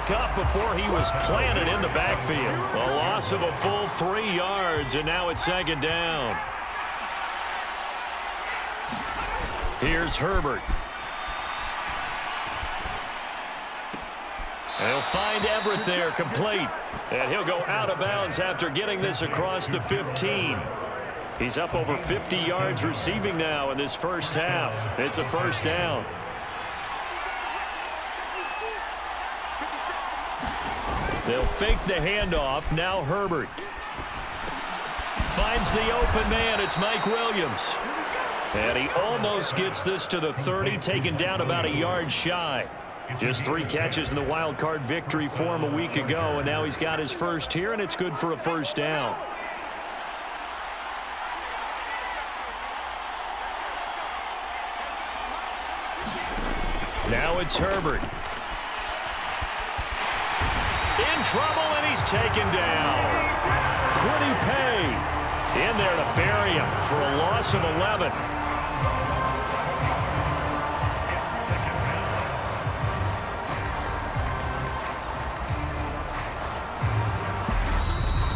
back up before he was planted in the backfield. A loss of a full 3 yards, and now it's second down. Here's Herbert. They'll find Everett there, complete. And he'll go out of bounds after getting this across the 15. He's up over 50 yards receiving now in this first half. It's a first down. They'll fake the handoff. Now Herbert. Finds the open man. It's Mike Williams. And he almost gets this to the 30, taken down about a yard shy. Just 3 catches in the wild card victory for him a week ago, and now he's got his first here, and it's good for a first down. Now it's Herbert. In trouble, and he's taken down. Quiddy Pay in there to bury him for a loss of 11.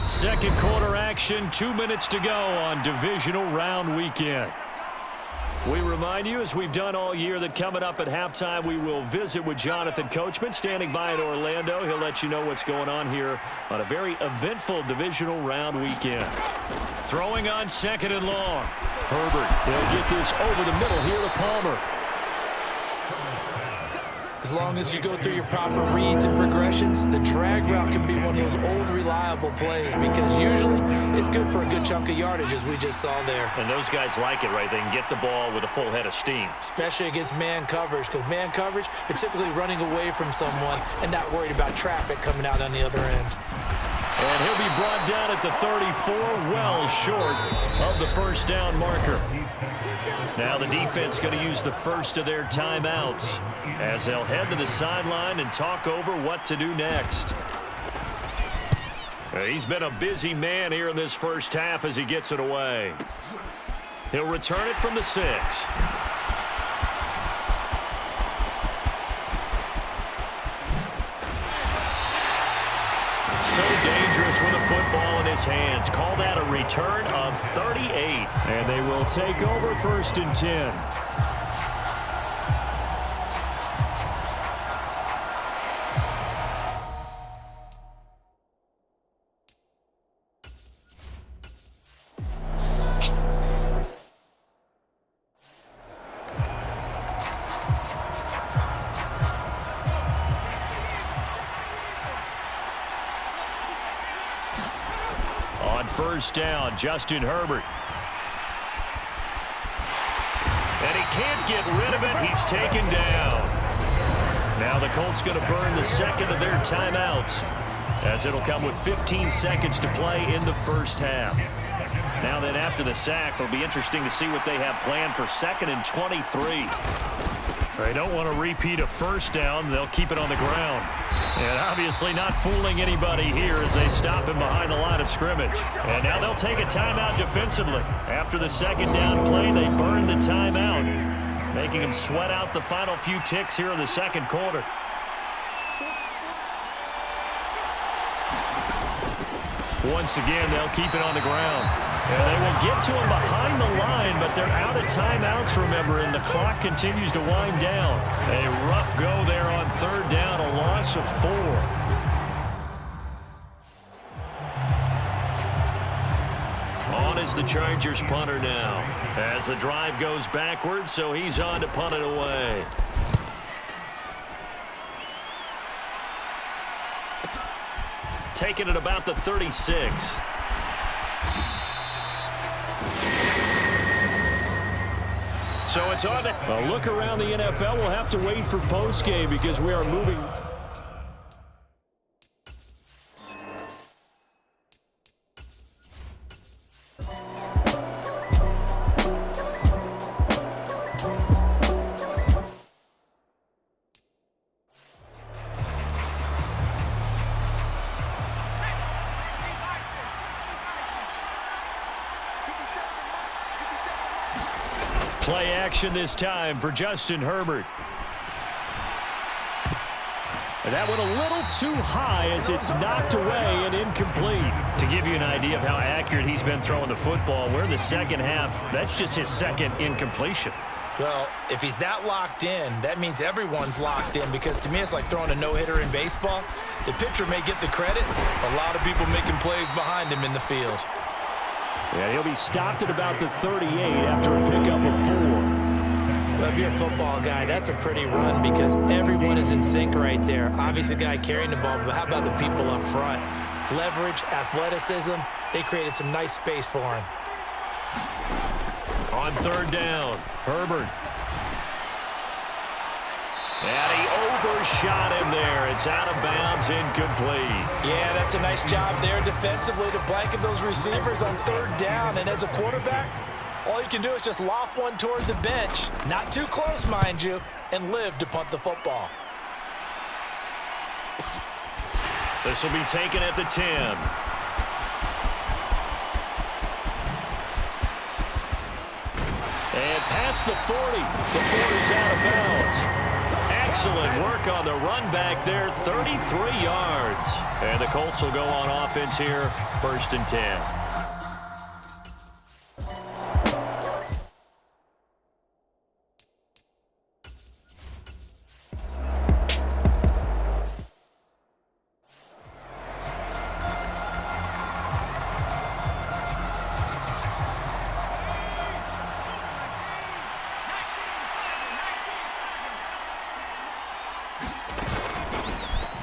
Second quarter action, 2 minutes to go on divisional round weekend. We remind you, as we've done all year, that coming up at halftime, we will visit with Jonathan Coachman, standing by in Orlando. He'll let you know what's going on here on a very eventful divisional round weekend. Throwing on second and long. Herbert, they'll get this over the middle here to Palmer. As long as you go through your proper reads and progressions, the drag route can be one of those old reliable plays because usually it's good for a good chunk of yardage, as we just saw there. And those guys like it, right? They can get the ball with a full head of steam. Especially against man coverage, because man coverage, they're typically running away from someone and not worried about traffic coming out on the other end. And he'll be brought down at the 34, well short of the first down marker. Now the defense going to use the first of their timeouts as they'll head to the sideline and talk over what to do next. He's been a busy man here in this first half as he gets it away. He'll return it from the 6. So dangerous with a football in his hands. Call that a return of 38. And they will take over first and 10. First down, Justin Herbert. And he can't get rid of it. He's taken down. Now the Colts going to burn the second of their timeouts as it'll come with 15 seconds to play in the first half. Now then, after the sack, it'll be interesting to see what they have planned for second and 23. They don't want to repeat a first down. They'll keep it on the ground. And obviously not fooling anybody here as they stop him behind the line of scrimmage. And now they'll take a timeout defensively. After the second down play, they burn the timeout, making him sweat out the final few ticks here in the second quarter. Once again, they'll keep it on the ground. And they will get to him behind the line, but they're out of timeouts, remember, and the clock continues to wind down. A rough go there on third down, a loss of 4. On is the Chargers punter now, as the drive goes backwards, so he's on to punt it away. Taking it about the 36. So it's on a look around the NFL. We'll have to wait for postgame because we are moving. Play action this time for Justin Herbert. And that went a little too high as it's knocked away and incomplete. To give you an idea of how accurate he's been throwing the football, we're in the second half. That's just his second incompletion. Well, if he's that locked in, that means everyone's locked in, because to me it's like throwing a no-hitter in baseball. The pitcher may get the credit, a lot of people making plays behind him in the field. Yeah, he'll be stopped at about the 38 after a pickup of 4. Well, if you're a football guy, that's a pretty run because everyone is in sync right there. Obviously, the guy carrying the ball, but how about the people up front? Leverage, athleticism, they created some nice space for him. On third down, Herbert. And he overshot him there. It's out of bounds, incomplete. Yeah, that's a nice job there defensively to blanket those receivers on third down. And as a quarterback, all you can do is just loft one toward the bench. Not too close, mind you, and live to punt the football. This will be taken at the 10. And past the 40. The 40's out of bounds. Excellent work on the run back there, 33 yards. And the Colts will go on offense here, 1st and 10.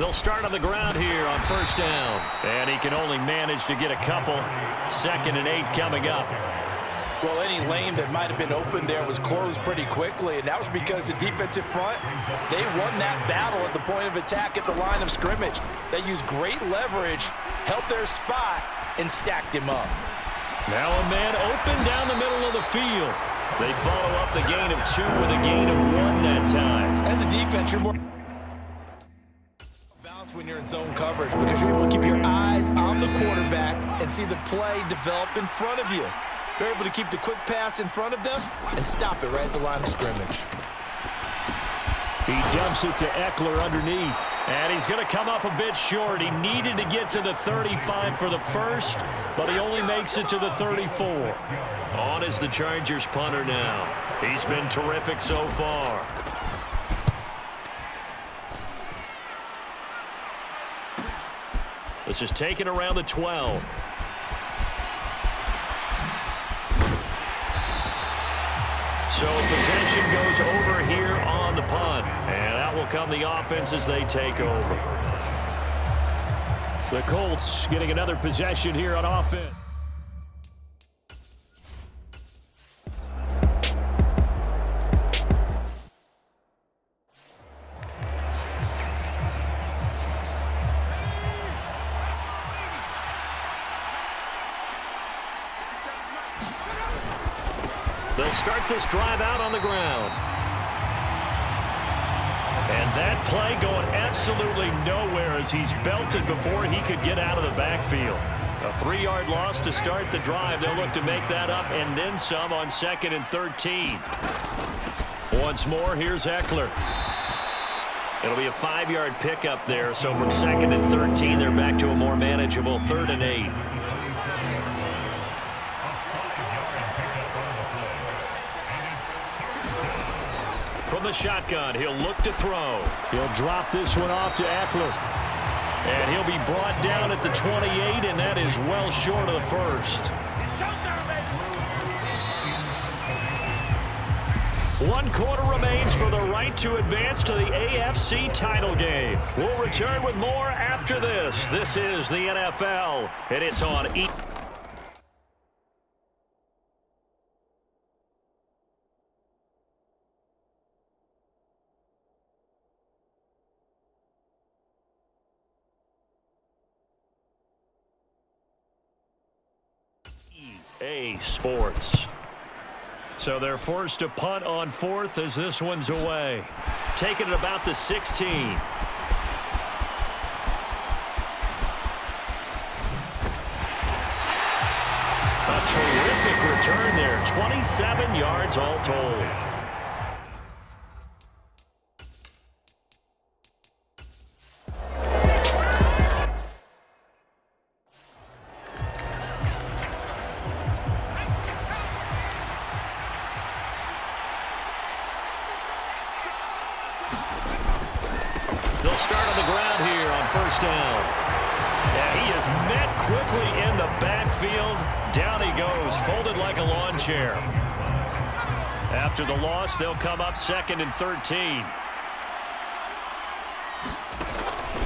They'll start on the ground here on 1st down. And he can only manage to get a couple. 2nd and 8 coming up. Well, any lane that might have been open there was closed pretty quickly, and that was because the defensive front, they won that battle at the point of attack at the line of scrimmage. They used great leverage, held their spot, and stacked him up. Now a man open down the middle of the field. They follow up the gain of 2 with a gain of 1 that time. As a defense, you're more when you're in zone coverage because you're able to keep your eyes on the quarterback and see the play develop in front of you. You're able to keep the quick pass in front of them and stop it right at the line of scrimmage. He dumps it to Eckler underneath. And he's going to come up a bit short. He needed to get to the 35 for the first, but he only makes it to the 34. On is the Chargers punter now. He's been terrific so far. This is taken around the 12. So possession goes over here on the punt. And out will come the offense as they take over. The Colts getting another possession here on offense. They'll start this drive out on the ground. And that play going absolutely nowhere as he's belted before he could get out of the backfield. A 3-yard loss to start the drive. They'll look to make that up and then some on 2nd and 13. Once more, here's Eckler. It'll be a 5-yard pickup there. So from 2nd and 13, they're back to a more manageable 3rd and 8. From the shotgun, he'll look to throw. He'll drop this one off to Eckler. And he'll be brought down at the 28, and that is well short of the first. 1 quarter remains for the right to advance to the AFC title game. We'll return with more after this. This is the NFL, and it's on EA Sports. So they're forced to punt on 4th as this one's away. Taking it about the 16. A terrific return there. 27 yards all told. the ground here on first down. And he is met quickly in the backfield. Down he goes, folded like a lawn chair. After the loss, they'll come up 2nd and 13.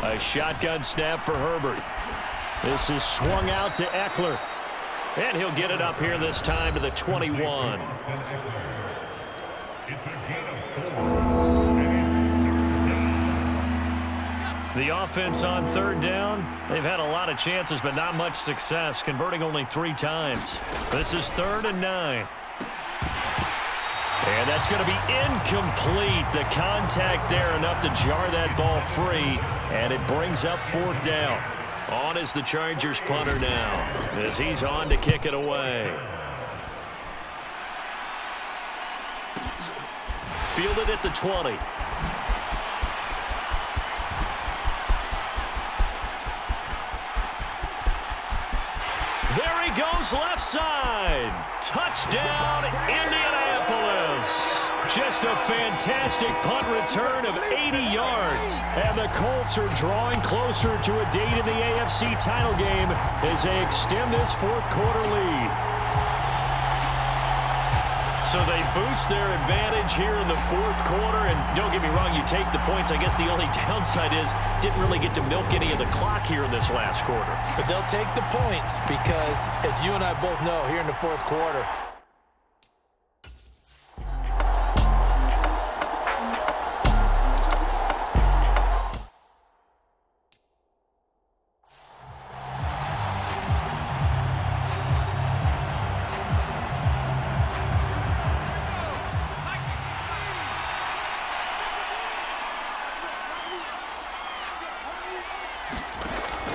A shotgun snap for Herbert. This is swung out to Eckler. And he'll get it up here this time to the 21. The offense on 3rd down, they've had a lot of chances but not much success, converting only 3 times. This is 3rd and 9. And that's going to be incomplete. The contact there enough to jar that ball free, and it brings up 4th down. On is the Chargers punter now, as he's on to kick it away. Fielded at the 20. There he goes, left side. Touchdown, Indianapolis. Just a fantastic punt return of 80 yards. And the Colts are drawing closer to a date in the AFC title game as they extend this 4th quarter lead. So they boost their advantage here in the 4th quarter. And don't get me wrong, you take the points. I guess the only downside is didn't really get to milk any of the clock here in this last quarter. But they'll take the points because, as you and I both know, here in the 4th quarter,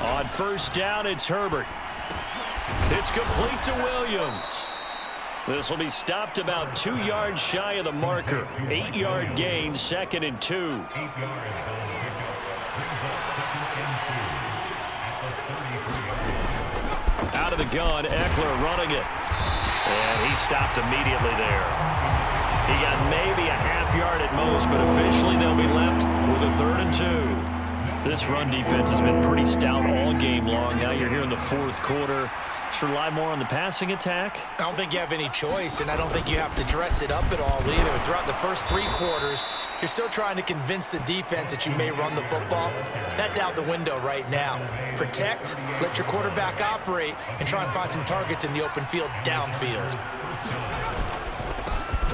on first down, it's Herbert. It's complete to Williams. This will be stopped about 2 yards shy of the marker. 8-yard gain, 2nd and 2. Out of the gun, Eckler running it. And he stopped immediately there. He got maybe a half yard at most, but officially they'll be left with a 3rd and 2. This run defense has been pretty stout all game long. Now you're here in the 4th quarter. Just rely more on the passing attack. I don't think you have any choice, and I don't think you have to dress it up at all either. Throughout the first 3 quarters, you're still trying to convince the defense that you may run the football. That's out the window right now. Protect, let your quarterback operate, and try and find some targets in the open field downfield.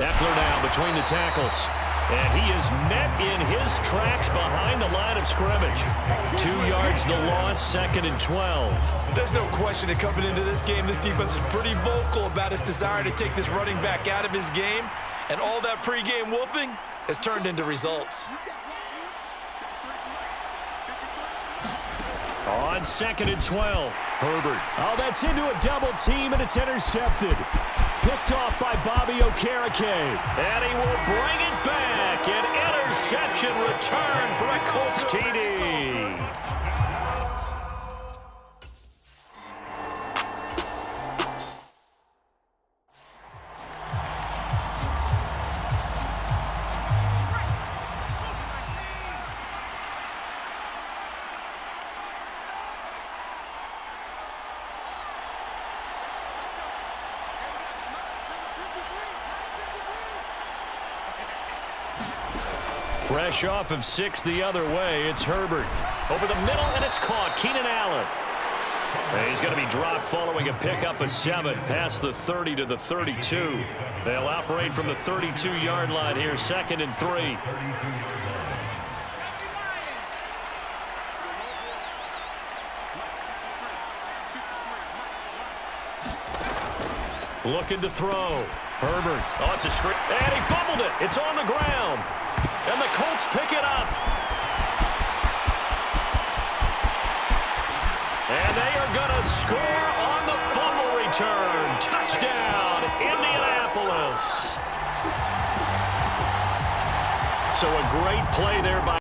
Eckler now between the tackles. And he is met in his tracks behind the line of scrimmage. 2 yards the loss, 2nd and 12. There's no question that coming into this game, this defense is pretty vocal about its desire to take this running back out of his game. And all that pregame wolfing has turned into results. On 2nd and 12, Herbert. Oh, that's into a double team, and it's intercepted. Picked off by Bobby Okereke. And he will bring it back. An interception return for a Colts TD. Fresh off of 6 the other way, it's Herbert. Over the middle, and it's caught. Keenan Allen. And he's going to be dropped following a pickup of 7 past the 30 to the 32. They'll operate from the 32-yard line here, 2nd and 3. Looking to throw. Herbert. Oh, it's a screen. And he fumbled it. It's on the ground. And the Colts pick it up. And they are going to score on the fumble return. Touchdown, Indianapolis. So a great play there by